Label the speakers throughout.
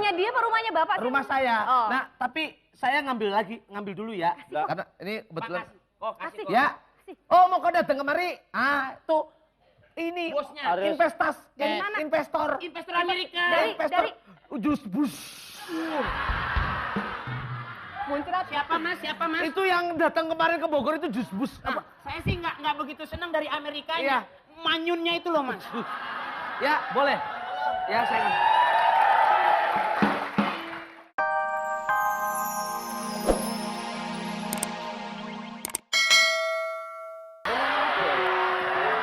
Speaker 1: Rumahnya dia apa rumahnya Bapak sih?
Speaker 2: Rumah saya.
Speaker 1: Oh.
Speaker 2: Nah, tapi saya ngambil dulu ya. Karena ini kebetulan.
Speaker 1: Kasih.
Speaker 2: Ya. Oh, mau kau datang kemari? Ah, tuh. Ini
Speaker 3: bosnya
Speaker 1: Dari mana?
Speaker 2: Investor
Speaker 3: Amerika.
Speaker 1: Dari
Speaker 2: Jus bus.
Speaker 1: muncrat.
Speaker 3: Siapa mas?
Speaker 2: Itu yang datang kemarin ke Bogor itu Jus bus.
Speaker 3: Nah, saya sih nggak begitu senang dari Amerika.
Speaker 2: Iya.
Speaker 3: Manyunnya itu loh mas.
Speaker 2: Ya, boleh. Ya, saya.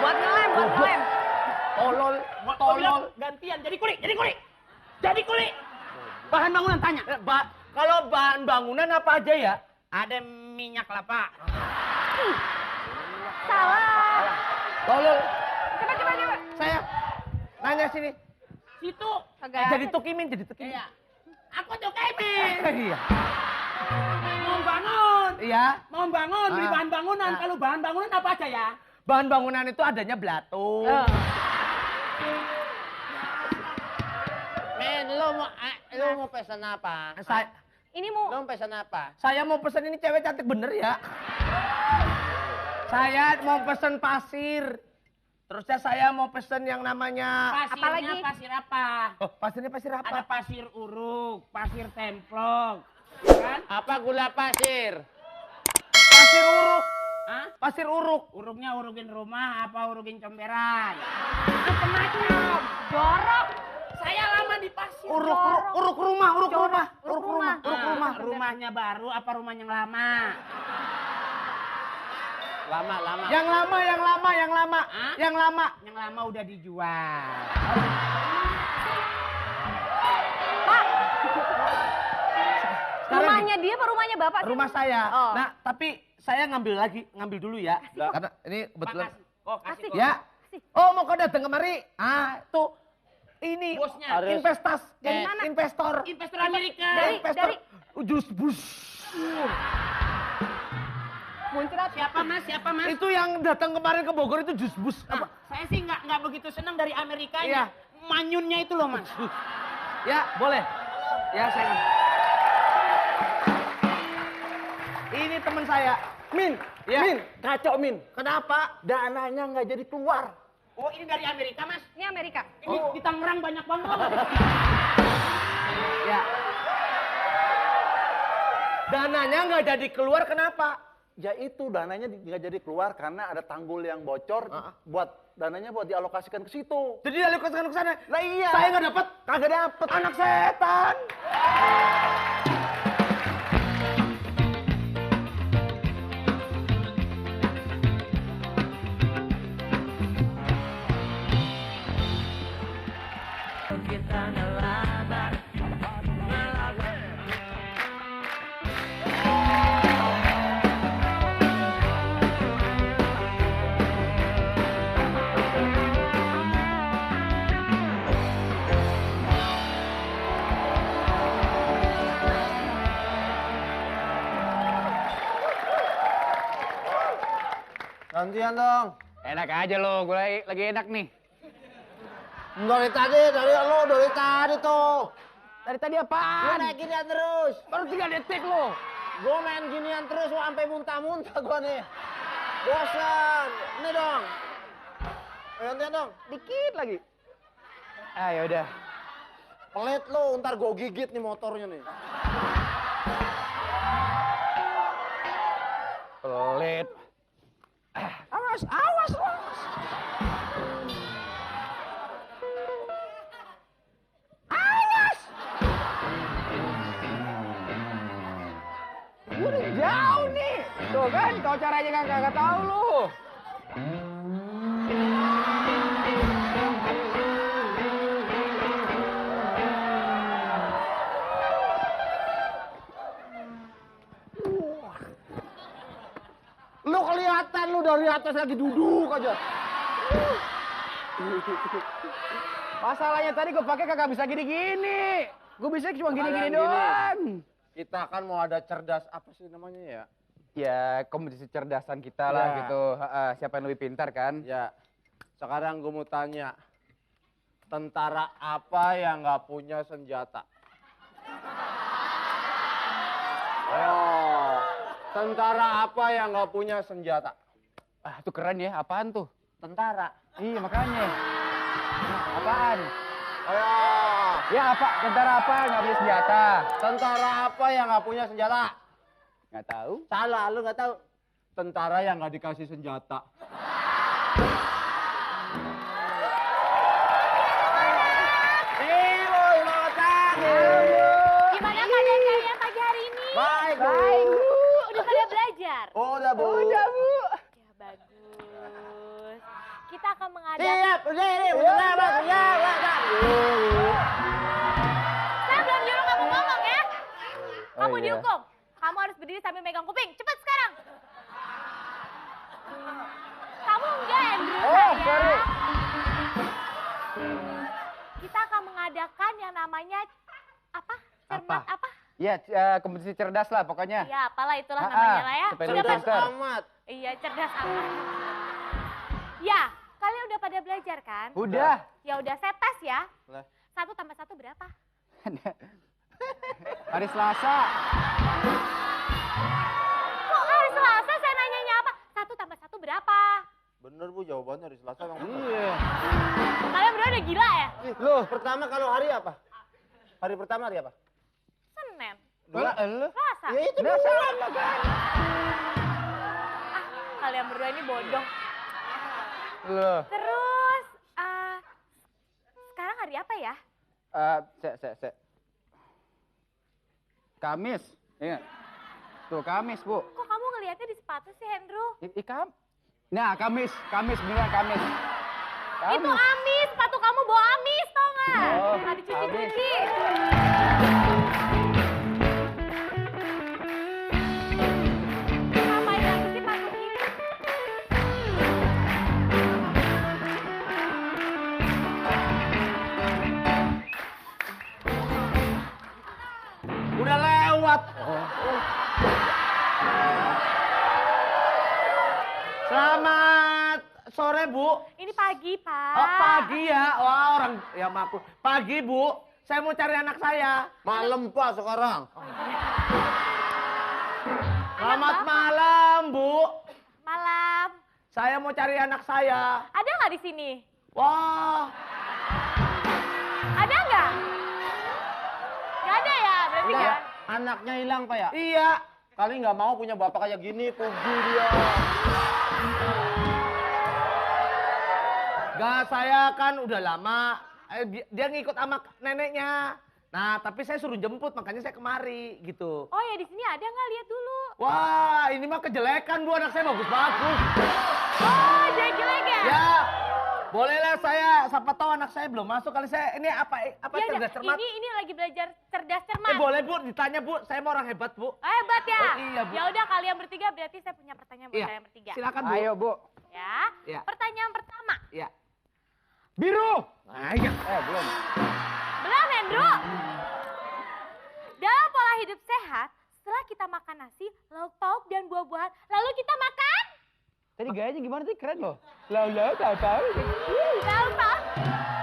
Speaker 1: Buat ngelem.
Speaker 2: Tolol.
Speaker 3: Gantian jadi kuli. Bahan bangunan tanya.
Speaker 2: Kalau bahan bangunan apa aja ya?
Speaker 3: Ada minyak kelapa.
Speaker 1: Salah.
Speaker 2: Tolol.
Speaker 1: Coba.
Speaker 2: Saya nanya sini.
Speaker 3: Situ.
Speaker 1: Kagak.
Speaker 2: Jadi tukimin.
Speaker 3: Iya. Aku tuh kemen.
Speaker 2: Iya.
Speaker 3: Mau bangun, beli
Speaker 2: Ah.
Speaker 3: bahan bangunan. Kalau bahan bangunan apa aja ya?
Speaker 2: Bahan bangunan itu adanya belatung.
Speaker 4: Men, lo mau pesan apa?
Speaker 1: Ini mau
Speaker 4: Lo mau pesan apa?
Speaker 2: Saya mau pesen ini cewek cantik bener ya. Saya mau pesen pasir. Terusnya saya mau pesen yang namanya...
Speaker 3: Pasirnya
Speaker 1: lagi?
Speaker 3: pasir apa?
Speaker 2: Oh, pasirnya pasir apa?
Speaker 3: Ada pasir uruk, pasir templok, kan?
Speaker 4: Apa gula pasir?
Speaker 2: Pasir uruk.
Speaker 3: Hah?
Speaker 2: Pasir uruk.
Speaker 3: Uruknya urukin rumah apa urukin comberan? Macam-macam.
Speaker 1: jorok.
Speaker 3: Saya lama di pasir.
Speaker 2: Uruk rumah.
Speaker 3: Ah, rumahnya baru apa rumah yang lama?
Speaker 4: Lama.
Speaker 2: Yang lama.
Speaker 3: Hah?
Speaker 2: Yang lama.
Speaker 3: Yang lama udah dijual.
Speaker 1: Pak,
Speaker 2: Sekarang
Speaker 1: rumahnya dia apa rumahnya Bapak sih?
Speaker 2: rumah saya.
Speaker 1: Oh.
Speaker 2: Nah, tapi saya ngambil dulu ya. Karena ini kebetulan.
Speaker 3: Kasih.
Speaker 2: Ya. Oh, mau kau datang kemari? Ah, tuh. Ini
Speaker 3: Bosnya.
Speaker 1: Dari mana?
Speaker 2: Investor
Speaker 3: Amerika.
Speaker 1: Dari
Speaker 2: Jus bus.
Speaker 1: muncrat.
Speaker 3: Siapa mas?
Speaker 2: Itu yang datang kemarin ke Bogor itu Jus bus.
Speaker 3: Nah, saya sih nggak begitu senang dari Amerika.
Speaker 2: Iya.
Speaker 3: Manyunnya itu loh mas.
Speaker 2: Ya, boleh. Ya, saya. Ini teman saya.
Speaker 5: Min,
Speaker 2: Ya.
Speaker 5: Min, kacau Min.
Speaker 2: Kenapa?
Speaker 5: Dananya nggak jadi keluar.
Speaker 3: Oh ini dari Amerika mas?
Speaker 1: Ini Amerika.
Speaker 3: Ini di Tangerang banyak banget.
Speaker 2: Ya. Dananya nggak jadi keluar, kenapa?
Speaker 5: Ya itu dananya nggak jadi keluar karena ada tanggul yang bocor. Buat dananya buat dialokasikan ke situ.
Speaker 2: Jadi alokasikan ke sana.
Speaker 5: Lah iya.
Speaker 2: Saya nggak dapat.
Speaker 5: Kagak dapet.
Speaker 2: Anak setan.
Speaker 5: Gantian dong.
Speaker 4: Enak aja lo, gue lagi enak nih.
Speaker 5: Dari tadi tuh.
Speaker 4: Dari tadi
Speaker 5: Lu
Speaker 4: apaan?
Speaker 5: naik ginian terus.
Speaker 4: Baru 3 detik lo.
Speaker 5: Gue main ginian terus sampai muntah-muntah gue nih. Bosan. Ini dong. Gantian dong.
Speaker 4: Dikit lagi. Ah yaudah.
Speaker 5: Pelit lu, ntar gue gigit nih motornya nih.
Speaker 4: Pelit. Awas. Udah jauh nih. Tuh kan, kau caranya kagak tahu lu.
Speaker 5: Lu kelihatan lu dari atas lagi duduk aja.
Speaker 4: Masalahnya tadi gue pakai kagak bisa gini-gini. Gue bisa cuma gini-gini
Speaker 5: Gini.
Speaker 4: doang.
Speaker 5: Kita kan mau ada cerdas apa sih namanya ya?
Speaker 4: Ya, kompetisi cerdasan kita lah
Speaker 5: Ya.
Speaker 4: gitu. Siapa yang lebih pintar kan?
Speaker 5: Ya. Sekarang gue mau tanya. Tentara apa yang nggak punya senjata? Ayo, tentara apa yang nggak punya senjata?
Speaker 4: Ah, itu keren ya. Apaan tuh?
Speaker 5: Tentara.
Speaker 4: Iya, makanya. Apaan?
Speaker 5: Ayo,
Speaker 4: Ya, apa? Tentara apa? Nggak punya senjata.
Speaker 5: tentara apa yang nggak punya senjata?
Speaker 4: Nggak tahu.
Speaker 5: Salah, lu nggak tahu. Tentara yang nggak dikasih senjata.
Speaker 1: Gimana keadaan kalian pagi hari ini?
Speaker 5: Baik,
Speaker 1: Udah pada belajar?
Speaker 5: Udah, Bu.
Speaker 1: Ya bagus. Kita akan mengadakan.
Speaker 5: Siap, udah,
Speaker 1: Saya belum nyuruh kamu ngomong ya. Kamu
Speaker 4: iya.
Speaker 1: dihukum. Kamu harus berdiri sambil megang kuping. Cepat sekarang. Kamu enggak, Andrew.
Speaker 4: Oh,
Speaker 1: sayang.
Speaker 4: sorry.
Speaker 1: Kita akan mengadakan yang namanya apa? Cermat apa?
Speaker 4: Ya, kompetisi cerdas lah pokoknya.
Speaker 1: Ya, apalah itulah
Speaker 4: Ah,
Speaker 1: namanya lah ya.
Speaker 4: supaya
Speaker 1: Udah
Speaker 4: lebih
Speaker 1: pada-
Speaker 4: pintar.
Speaker 5: amat.
Speaker 1: Iya, cerdas amat. Ya, kalian udah pada belajar kan?
Speaker 4: Udah.
Speaker 1: Ya udah, saya tes ya.
Speaker 5: Boleh.
Speaker 1: 1 tambah 1 berapa?
Speaker 4: Hari Selasa.
Speaker 1: Kok hari Selasa saya nanyanya apa? 1 tambah 1 berapa?
Speaker 5: Bener, Bu, jawabannya hari Selasa emang bener.
Speaker 4: Iya.
Speaker 1: Kalian berdua udah gila ya?
Speaker 5: Loh, pertama kalau hari apa? Hari pertama hari apa?
Speaker 1: Senin,
Speaker 4: Lah, lu.
Speaker 1: Selasa.
Speaker 5: Ya itu
Speaker 4: Nah,
Speaker 5: dulu.
Speaker 4: sama kan.
Speaker 1: Ah, kalian berdua ini bodoh.
Speaker 4: Loh.
Speaker 1: Terus, sekarang hari apa ya?
Speaker 4: Sek. Kamis. Ingat. Tuh, Kamis, Bu.
Speaker 1: Kok kamu ngelihatnya di sepatu sih, Hendro?
Speaker 4: Nah, Kamis beneran Kamis.
Speaker 1: Itu amis, sepatu kamu bawa amis, tau nggak?
Speaker 4: Oh,
Speaker 1: Nggak dicuci-cuci. Ngapain lagi sih pakai ini?
Speaker 2: Udah lewat. Selamat sore, Bu.
Speaker 1: Ini pagi, Pak.
Speaker 2: Oh, pagi ya. Wah, orang ya maaf. Pagi, Bu. Saya mau cari anak saya.
Speaker 5: Malam, Pak, sekarang.
Speaker 2: Selamat malam, Bu.
Speaker 1: Malam.
Speaker 2: Saya mau cari anak saya.
Speaker 1: Ada nggak di sini?
Speaker 2: Wah,
Speaker 1: Ada nggak? Nggak ada ya, berarti
Speaker 5: Udah,
Speaker 1: kan?
Speaker 5: anaknya hilang, Pak, ya?
Speaker 2: iya.
Speaker 5: Kali nggak mau punya bapak kayak gini, puji dia.
Speaker 2: Gak, saya kan udah lama. Dia ngikut sama neneknya. Nah, tapi saya suruh jemput, makanya saya kemari gitu.
Speaker 1: Oh ya, di sini ada nggak? Lihat dulu.
Speaker 2: Wah, ini mah kejelekan, Bu. Anak saya bagus-bagus.
Speaker 1: Oh, jelek-jelek ya?
Speaker 2: Ya, bolehlah saya, siapa tahu anak saya belum masuk kali saya. Ini apa
Speaker 1: Ya udah,
Speaker 2: cerdas cermat?
Speaker 1: ini lagi belajar cerdas cermat.
Speaker 2: Boleh, Bu, ditanya, Bu. Saya mau orang hebat, Bu.
Speaker 1: Hebat ya?
Speaker 2: Oh, iya, Bu.
Speaker 1: Ya udah, kalian bertiga berarti saya punya pertanyaan buat
Speaker 2: Iya,
Speaker 1: kalian bertiga.
Speaker 2: silakan, Bu.
Speaker 4: Ayo, Bu.
Speaker 1: Ya.
Speaker 2: Iya.
Speaker 1: Pertanyaan pertama.
Speaker 2: Ya.
Speaker 4: Biru.
Speaker 2: Nah, iya.
Speaker 4: Belum.
Speaker 1: Belum, Hendro. Dalam pola hidup sehat, setelah kita makan nasi, lauk pauk dan buah-buahan, lalu kita makan
Speaker 4: Tadi gayanya gimana sih? Keren loh. Lalu tahu.
Speaker 1: lauk pauk,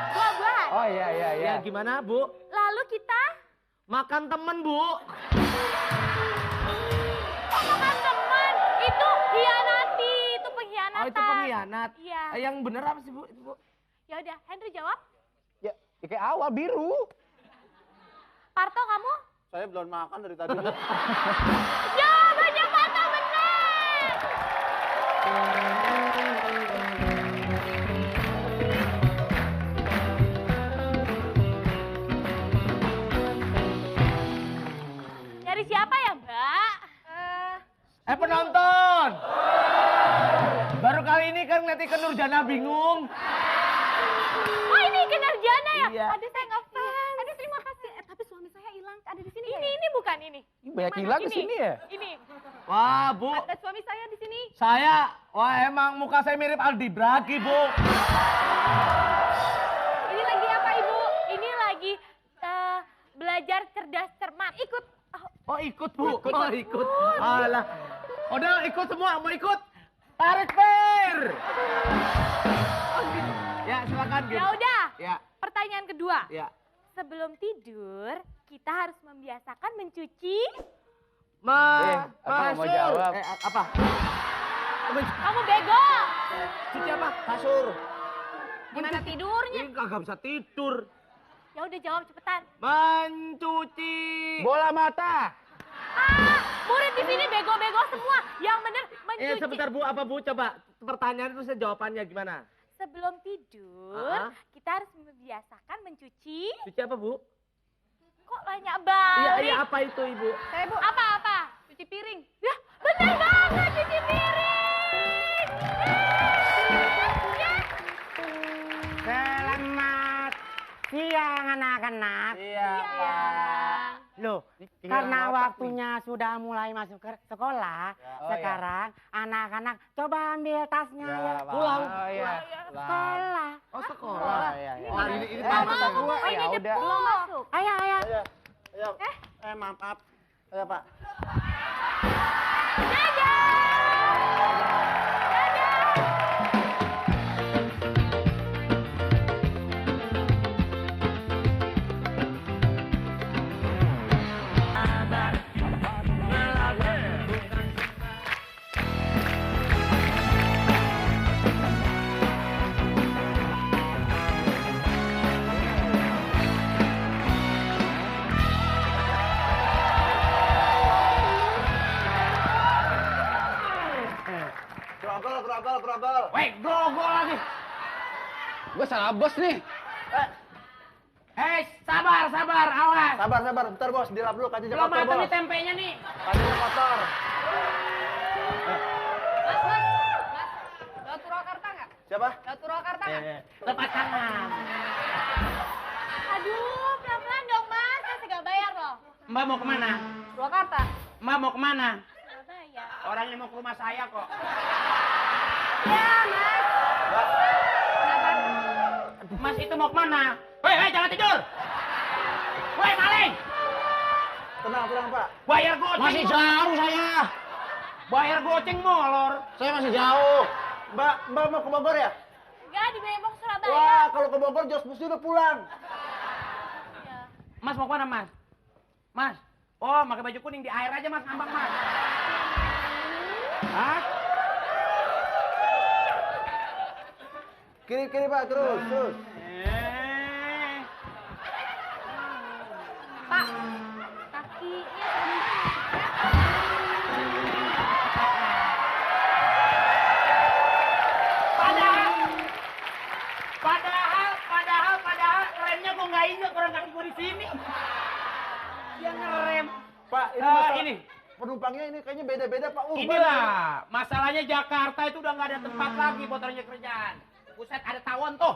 Speaker 1: buah-buahan.
Speaker 4: Oh iya.
Speaker 2: Ya, gimana, Bu?
Speaker 1: Lalu kita
Speaker 2: Makan temen, Bu.
Speaker 1: kok makan teman? Itu hianati, itu pengkhianatan.
Speaker 2: Oh, itu pengkhianat.
Speaker 1: Iya.
Speaker 2: Yang bener apa sih, Bu? Itu, Bu?
Speaker 1: Ya udah, Hendro jawab.
Speaker 4: Ya, kayak awal biru.
Speaker 1: Parto kamu?
Speaker 5: Saya belum makan dari tadi.
Speaker 1: Jawabannya Parto benar. Nyari siapa ya, Mbak?
Speaker 2: Penonton. Baru kali ini kan ngeliat Ikan Nurjana bingung.
Speaker 1: Oh, ini Ikan Nurjana ya?
Speaker 2: Iya.
Speaker 1: Aduh, saya ngefans. Aduh, terima kasih. Tapi suami saya hilang. Ada di sini. Ini bukan ini.
Speaker 4: Banyak
Speaker 1: Mana?
Speaker 4: hilang di
Speaker 1: Ini.
Speaker 4: sini ya?
Speaker 1: Ini.
Speaker 2: Wah, Bu.
Speaker 1: Ada suami saya di sini.
Speaker 2: Wah emang muka saya mirip Aldi Bragi, Bu.
Speaker 1: Ini lagi apa, Ibu? Ini lagi belajar cerdas cermat. Ikut.
Speaker 2: Oh, ikut, Bu. Oh, ikut. Alah. Udah, ikut semua. Mau ikut? Tarik per. Ya, silakan, Gim.
Speaker 1: Ya udah.
Speaker 2: Ya,
Speaker 1: Pertanyaan kedua.
Speaker 2: ya.
Speaker 1: Sebelum tidur, kita harus membiasakan mencuci.
Speaker 4: aku nggak mau jawab.
Speaker 2: Apa?
Speaker 1: Kamu bego.
Speaker 2: Cuci apa?
Speaker 5: Kasur.
Speaker 1: Gimana tidurnya?
Speaker 2: Ini kagak bisa tidur.
Speaker 1: Ya udah jawab cepetan.
Speaker 2: Mencuci.
Speaker 4: Bola mata.
Speaker 1: Murid di sini bego-bego semua. Yang bener mencuci.
Speaker 2: Sebentar Bu, apa Bu? Coba pertanyaan itu saya jawabannya gimana?
Speaker 1: Sebelum tidur, kita harus membiasakan mencuci.
Speaker 2: Cuci apa Bu?
Speaker 1: Kok banyak balik?
Speaker 2: Iya, apa itu Ibu?
Speaker 1: Saya Bu. Apa? Cuci piring. Ya, bener banget cuci piring.
Speaker 3: Selamat siang anak-anak.
Speaker 5: Iya, Pak.
Speaker 3: Loh, karena waktunya sudah mulai masuk ke sekolah, sekarang anak-anak coba ambil tasnya ya.
Speaker 2: Pulang.
Speaker 4: Oh iya.
Speaker 3: Sekolah.
Speaker 2: Oh, sekolah.
Speaker 4: Iya.
Speaker 2: Nah, ini
Speaker 1: Mama,
Speaker 2: Pak.
Speaker 1: oh,
Speaker 4: Ya
Speaker 1: ini
Speaker 4: udah.
Speaker 1: belum masuk.
Speaker 3: Ayo.
Speaker 5: Ayo. Maaf. Ayo, Pak. Grogol.
Speaker 3: Weh, grogol lagi.
Speaker 4: Gue salah bos nih.
Speaker 3: Sabar, awas.
Speaker 5: Sabar. Bentar, Bos. Dilap dulu kacinya
Speaker 3: Belum
Speaker 5: kotor,
Speaker 3: matang
Speaker 5: Bos.
Speaker 3: nih tempenya nih.
Speaker 5: Kacinya kotor.
Speaker 1: Mas. Dapat Purwakarta nggak?
Speaker 5: Siapa?
Speaker 1: Dapat Purwakarta nggak?
Speaker 3: Tepat tangan.
Speaker 1: Aduh, pelan-pelan dong Mas. Saya nggak bayar loh.
Speaker 3: Mbak mau kemana?
Speaker 1: Purwakarta.
Speaker 3: Mbak mau kemana?
Speaker 1: Nggak bayar.
Speaker 3: Orangnya mau ke rumah saya kok.
Speaker 1: Ya, Mas. Kenapa?
Speaker 3: Mas itu mau kemana? Hei, jangan tidur. Woi, maling.
Speaker 5: Tenang, Pak.
Speaker 3: Bayar goceng.
Speaker 5: Masih jauh saya.
Speaker 3: Bayar goceng molor.
Speaker 5: Saya masih jauh. Mbak mau ke Bogor ya?
Speaker 1: Enggak, di Bebong Surabaya.
Speaker 5: Wah, kalau ke Bogor Jos mesti udah pulang.
Speaker 1: Ya.
Speaker 3: Mas mau kemana, Mas? Mas. Oh, pakai baju kuning di air aja, Mas. Ngambang, Mas. Hah?
Speaker 5: Kiri, Pak, terus.
Speaker 1: Pak, kakinya
Speaker 3: Padahal remnya kok nggak inget orang kaki gue di sini. Dia ngerem.
Speaker 5: Pak, ini
Speaker 3: Ah,
Speaker 5: masalah-
Speaker 3: ini.
Speaker 5: penumpangnya ini kayaknya beda-beda, Pak.
Speaker 3: Inilah, masalahnya Jakarta itu udah nggak ada tempat lagi buat orang kerjaan. Buset, ada tawon tuh.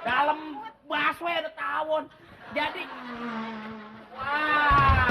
Speaker 3: Dalam busway ada tawon. Jadi, wah,